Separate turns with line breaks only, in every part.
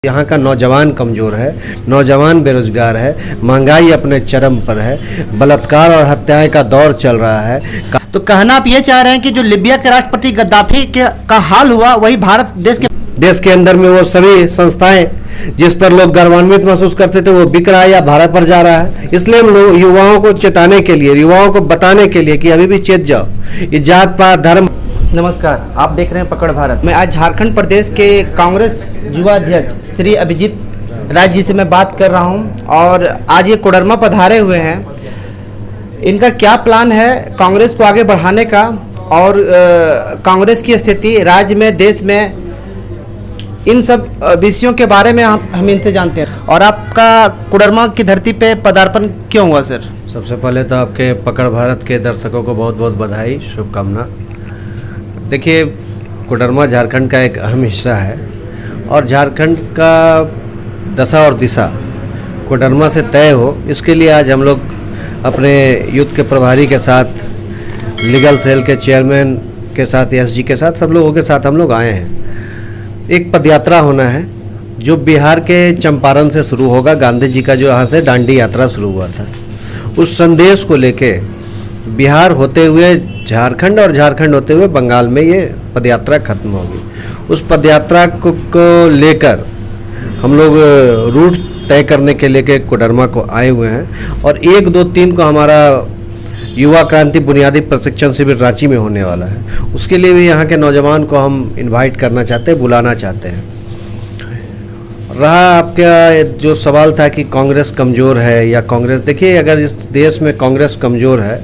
यहाँ का नौजवान कमज़ोर है, नौजवान बेरोजगार है, महंगाई अपने चरम पर है, बलात्कार और हत्याएं का दौर चल रहा है।
तो कहना आप ये चाह रहे हैं कि जो लीबिया के राष्ट्रपति गद्दाफी का हाल हुआ वही भारत देश के
अंदर में वो सभी संस्थाएं जिस पर लोग गर्वान्वित महसूस करते थे वो बिक रहा है या भारत पर जा रहा है। इसलिए हम लोग युवाओं को चेताने के लिए, युवाओं को बताने के लिए कि अभी भी चेत जाओ, ये जात पात धर्म।
नमस्कार, आप देख रहे हैं पकड़ भारत। मैं आज झारखंड प्रदेश के कांग्रेस युवा अध्यक्ष श्री अभिजीत राय जी से मैं बात कर रहा हूं और आज ये कोडरमा पधारे हुए हैं। इनका क्या प्लान है कांग्रेस को आगे बढ़ाने का और कांग्रेस की स्थिति राज्य में, देश में, इन सब विषयों के बारे में हम इनसे जानते हैं। और आपका कोडरमा की धरती पे पदार्पण क्यों हुआ सर?
सबसे पहले तो आपके पकड़ भारत के दर्शकों को बहुत बहुत बधाई, शुभकामना। देखिए, कोडरमा झारखंड का एक अहम हिस्सा है और झारखंड का दशा और दिशा कोडरमा से तय हो, इसके लिए आज हम लोग अपने यूथ के प्रभारी के साथ, लीगल सेल के चेयरमैन के साथ, एसजी के साथ, सब लोगों के साथ हम लोग आए हैं। एक पदयात्रा होना है जो बिहार के चंपारण से शुरू होगा। गांधी जी का जो यहाँ से दांडी यात्रा शुरू हुआ था, उस संदेश को लेके बिहार होते हुए झारखंड और झारखंड होते हुए बंगाल में ये पदयात्रा खत्म होगी। उस पदयात्रा को लेकर हम लोग रूट तय करने के लेके कोडरमा को आए हुए हैं और 1, 2, 3 को हमारा युवा क्रांति बुनियादी प्रशिक्षण शिविर रांची में होने वाला है। उसके लिए भी यहाँ के नौजवान को हम इनवाइट करना चाहते हैं, बुलाना चाहते हैं। रहा आपका जो सवाल था कि कांग्रेस कमज़ोर है या कांग्रेस, देखिए, अगर इस देश में कांग्रेस कमज़ोर है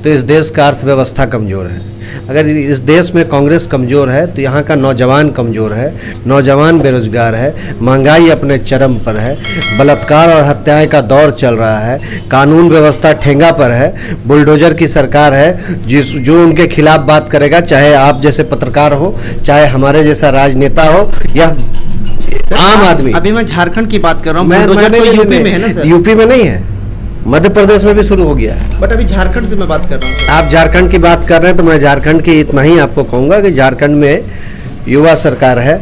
तो इस देश का अर्थव्यवस्था कमज़ोर है। अगर इस देश में कांग्रेस कमज़ोर है तो यहाँ का नौजवान कमज़ोर है, नौजवान बेरोजगार है, महंगाई अपने चरम पर है, बलात्कार और हत्याएं का दौर चल रहा है, कानून व्यवस्था ठेंगा पर है, बुलडोजर की सरकार है जो उनके खिलाफ बात करेगा, चाहे आप जैसे पत्रकार हो, चाहे हमारे जैसा राजनेता हो या आम आदमी।
अभी मैं झारखंड की बात कर रहा हूँ, यूपी में है ना सर?
यूपी में नहीं है, मध्य प्रदेश में भी शुरू हो गया है,
बट अभी झारखंड से मैं बात कर रहा हूँ।
आप झारखंड की बात कर रहे हैं तो मैं झारखंड की इतना ही आपको कहूँगा कि झारखंड में युवा सरकार है,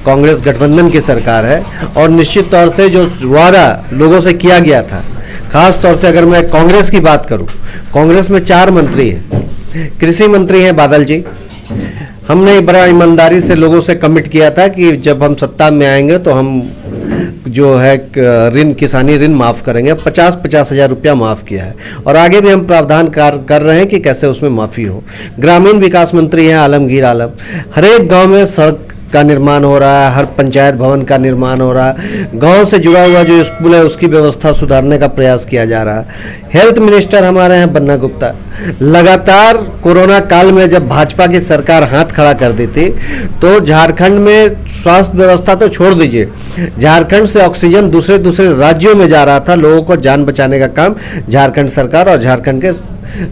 कांग्रेस गठबंधन की सरकार है और निश्चित तौर से जो वादा लोगों से किया गया था, खास तौर से अगर मैं कांग्रेस की बात करूँ, कांग्रेस में 4 मंत्री हैं। कृषि मंत्री हैं बादल जी। हमने बड़ा ईमानदारी से लोगों से कमिट किया था कि जब हम सत्ता में आएंगे तो हम जो है ऋण, किसानी ऋण माफ़ करेंगे। 50-50 हज़ार रुपया माफ़ किया है और आगे भी हम प्रावधान कर रहे हैं कि कैसे उसमें माफ़ी हो। ग्रामीण विकास मंत्री हैं आलमगीर आलम। हर एक गांव में सड़क का निर्माण हो रहा है, हर पंचायत भवन का निर्माण हो रहा है, गांव से जुड़ा हुआ जो स्कूल है उसकी व्यवस्था सुधारने का प्रयास किया जा रहा है। हेल्थ मिनिस्टर हमारे हैं बन्ना गुप्ता। लगातार कोरोना काल में जब भाजपा की सरकार हाथ खड़ा कर दी थी तो झारखंड में स्वास्थ्य व्यवस्था तो छोड़ दीजिए, झारखंड से ऑक्सीजन दूसरे राज्यों में जा रहा था। लोगों को जान बचाने का काम झारखंड सरकार और झारखंड के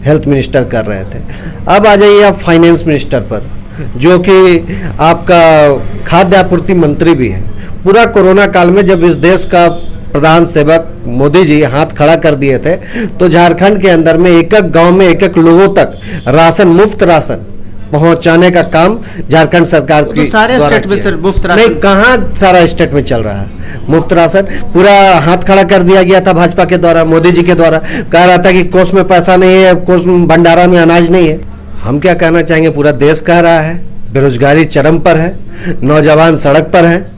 हेल्थ मिनिस्टर कर रहे थे। अब आ जाइए आप फाइनेंस मिनिस्टर पर, जो कि आपका खाद्य आपूर्ति मंत्री भी है। पूरा कोरोना काल में जब इस देश का प्रधान सेवक मोदी जी हाथ खड़ा कर दिए थे तो झारखंड के अंदर में एक गांव में एक लोगों तक राशन, मुफ्त राशन पहुंचाने का काम झारखंड सरकार की
सारे स्टेट में सर मुफ्त राशन
नहीं, कहाँ सारा स्टेट में चल रहा है मुफ्त राशन। पूरा हाथ खड़ा कर दिया गया था भाजपा के द्वारा, मोदी जी के द्वारा। कहा रहा था कि कोष में पैसा नहीं है, कोष भंडारा में अनाज नहीं है। हम क्या कहना चाहेंगे, पूरा देश कह रहा है बेरोजगारी चरम पर है, नौजवान सड़क पर हैं,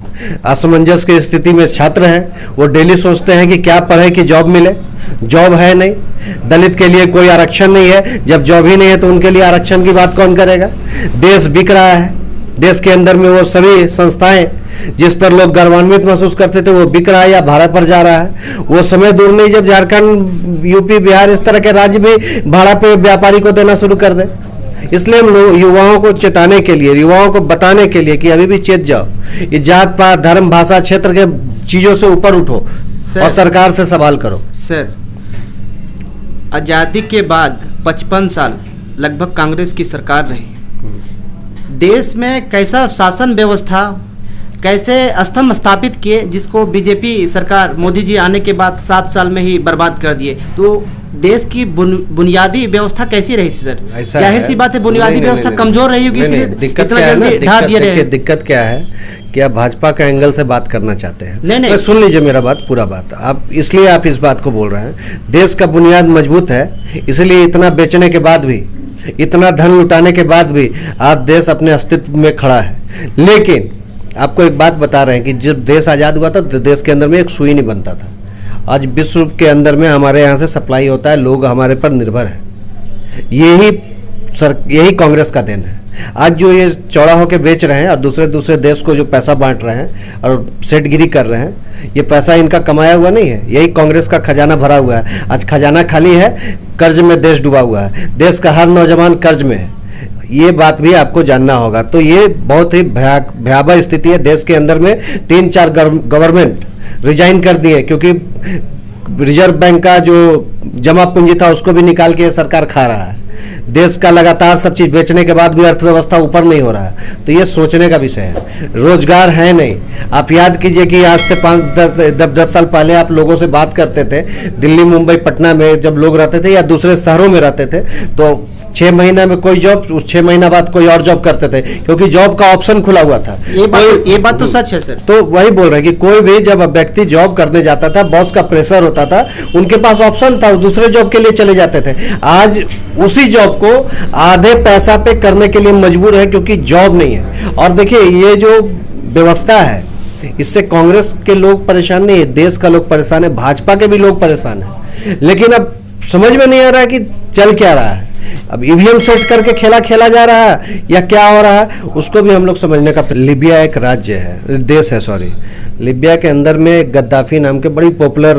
असमंजस की स्थिति में छात्र हैं। वो डेली सोचते हैं कि क्या पढ़े कि जॉब मिले, जॉब है नहीं। दलित के लिए कोई आरक्षण नहीं है, जब जॉब ही नहीं है तो उनके लिए आरक्षण की बात कौन करेगा। देश बिक रहा है, देश के अंदर में वो सभी संस्थाएं जिस पर लोग गर्वान्वित महसूस करते थे वो बिक रहा है या भारत पर जा रहा है। वो समय दूर नहीं जब झारखंड, यूपी, बिहार, इस तरह के राज्य भी भाड़ा पे व्यापारी को देना शुरू कर दे। इसलिए हम लोग युवाओं को चेताने के लिए, युवाओं को बताने के लिए कि अभी भी चेत जाओ, ये जात पात धर्म भाषा क्षेत्र के चीजों से ऊपर उठो और सरकार से सवाल करो।
सर, आजादी के बाद 55 साल लगभग कांग्रेस की सरकार रही। देश में कैसा शासन व्यवस्था, कैसे स्तंभ स्थापित किए जिसको बीजेपी सरकार मोदी जी आने के बाद 7 साल में ही बर्बाद कर दिए। तो देश की बुनियादी व्यवस्था कैसी रही थी सर? जाहिर सी बात है बुनियादी व्यवस्था कमजोर रही होगी, इसलिए
दिक्कत क्या है, कि आप भाजपा के एंगल से बात करना चाहते हैं।
नहीं।
तो सुन लीजिए मेरा बात, पूरा बात। आप इसलिए आप इस बात को बोल रहे हैं, देश का बुनियाद मजबूत है, इसलिए इतना बेचने के बाद भी, इतना धन लुटाने के बाद भी आज देश अपने अस्तित्व में खड़ा है। लेकिन आपको एक बात बता रहे हैं कि जब देश आज़ाद हुआ था तो देश के अंदर में एक सुई नहीं बनता था। आज विश्व के अंदर में हमारे यहाँ से सप्लाई होता है, लोग हमारे पर निर्भर हैं। यही कांग्रेस का देन है। आज जो ये चौड़ा होकर बेच रहे हैं और दूसरे देश को जो पैसा बांट रहे हैं और सेठगिरी कर रहे हैं, ये पैसा इनका कमाया हुआ नहीं है, यही कांग्रेस का खजाना भरा हुआ है। आज खजाना खाली है, कर्ज में देश डूबा हुआ है, देश का हर नौजवान कर्ज में है। ये बात भी आपको जानना होगा। तो ये बहुत ही भयावह स्थिति है। देश के अंदर में 3-4 गवर्नमेंट रिजाइन कर दिए, क्योंकि रिजर्व बैंक का जो जमा पूंजी था उसको भी निकाल के सरकार खा रहा है। देश का लगातार सब चीज़ बेचने के बाद भी अर्थव्यवस्था ऊपर नहीं हो रहा है। तो ये सोचने का विषय है। रोजगार है नहीं। आप याद कीजिए कि आज से 5-10 साल पहले आप लोगों से बात करते थे, दिल्ली, मुंबई, पटना में जब लोग रहते थे या दूसरे शहरों में रहते थे, तो 6 महीना में कोई जॉब, उस 6 महीना बाद कोई और जॉब करते थे, क्योंकि जॉब का ऑप्शन खुला हुआ था।
ये बात तो सच है सर।
तो वही बोल रहे हैं कि कोई भी जब व्यक्ति जॉब करने जाता था, बॉस का प्रेशर होता था, उनके पास ऑप्शन था, दूसरे जॉब के लिए चले जाते थे। आज उसी जॉब को आधे पैसा पे करने के लिए मजबूर है, क्योंकि जॉब नहीं है। और देखिए, ये जो व्यवस्था है, इससे कांग्रेस के लोग परेशान नहीं है, देश का लोग परेशान है, भाजपा के भी लोग परेशान है। लेकिन अब समझ में नहीं आ रहा है कि चल क्या रहा है। अब ईवीएम सेट करके खेला जा रहा है या क्या हो रहा है, उसको भी हम लोग समझने का। लीबिया एक राज्य है, देश है, सॉरी। लीबिया के अंदर में गद्दाफी नाम के बड़ी पॉपुलर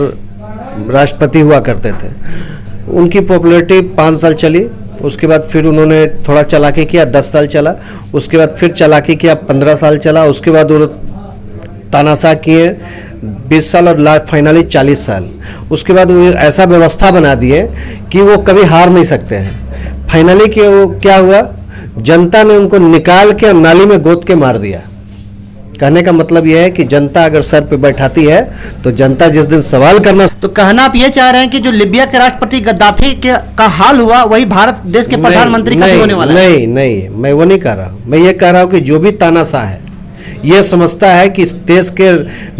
राष्ट्रपति हुआ करते थे। उनकी पॉपुलैरिटी 5 साल चली, उसके बाद फिर उन्होंने थोड़ा चालाकी किया, 10 साल चला, उसके बाद फिर चालाकी किया, 15 साल चला, उसके बाद वो तानाशाह किए 20 साल और फाइनली 40 साल। उसके बाद वो ऐसा व्यवस्था बना दिए कि वो कभी हार नहीं सकते हैं। फाइनली वो क्या हुआ, जनता ने उनको निकाल के नाली में गोद के मार दिया। कहने का मतलब यह है कि जनता अगर सर पे बैठाती है तो जनता जिस दिन सवाल करना।
तो कहना आप ये चाह रहे हैं कि जो लीबिया के राष्ट्रपति गद्दाफी का हाल हुआ, वही भारत देश के प्रधानमंत्री का भी होने वाला है?
नहीं, मैं वो नहीं कह रहा हूँ। मैं ये कह रहा हूँ कि जो भी तानाशाह है, ये समझता है कि इस देश के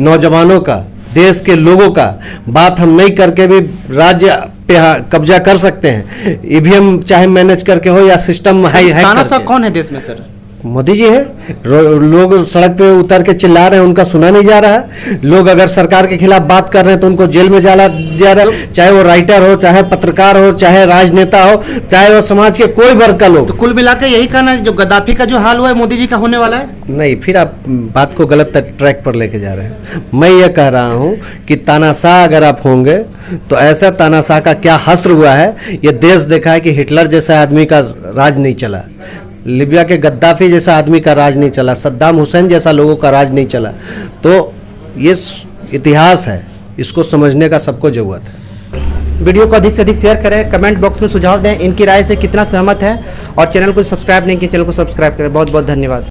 नौजवानों का, देश के लोगों का बात हम नहीं करके भी राज्य पे कब्जा कर सकते हैं। ईवीएम चाहे मैनेज करके हो या सिस्टम हैक करके।
तानाशाह कौन है देश में सर?
मोदी जी है। लोग सड़क पे उतर के चिल्ला रहे हैं, उनका सुना नहीं जा रहा है। लोग अगर सरकार के खिलाफ बात कर रहे हैं तो उनको जेल में जा रहा है, चाहे वो राइटर हो, चाहे पत्रकार हो, चाहे राजनेता हो, चाहे वो समाज के कोई वर्ग का लोग।
तो कुल मिलाकर यही कहना है, जो गद्दाफी का जो हाल हुआ है मोदी जी का होने वाला है?
नहीं, फिर आप बात को गलत ट्रैक पर लेके जा रहे हैं। मैं ये कह रहा हूँ कि तानाशाह अगर आप होंगे तो ऐसा तानाशाह का क्या हश्र हुआ है, ये देश देखा है कि हिटलर जैसा आदमी का राज नहीं चला, लीबिया के गद्दाफी जैसा आदमी का राज नहीं चला, सद्दाम हुसैन जैसा लोगों का राज नहीं चला। तो ये इतिहास है, इसको समझने का सबको जरूरत है।
वीडियो को अधिक से अधिक शेयर करें, कमेंट बॉक्स में सुझाव दें, इनकी राय से कितना सहमत है, और चैनल को सब्सक्राइब नहीं किया, चैनल को सब्सक्राइब करें। बहुत बहुत धन्यवाद।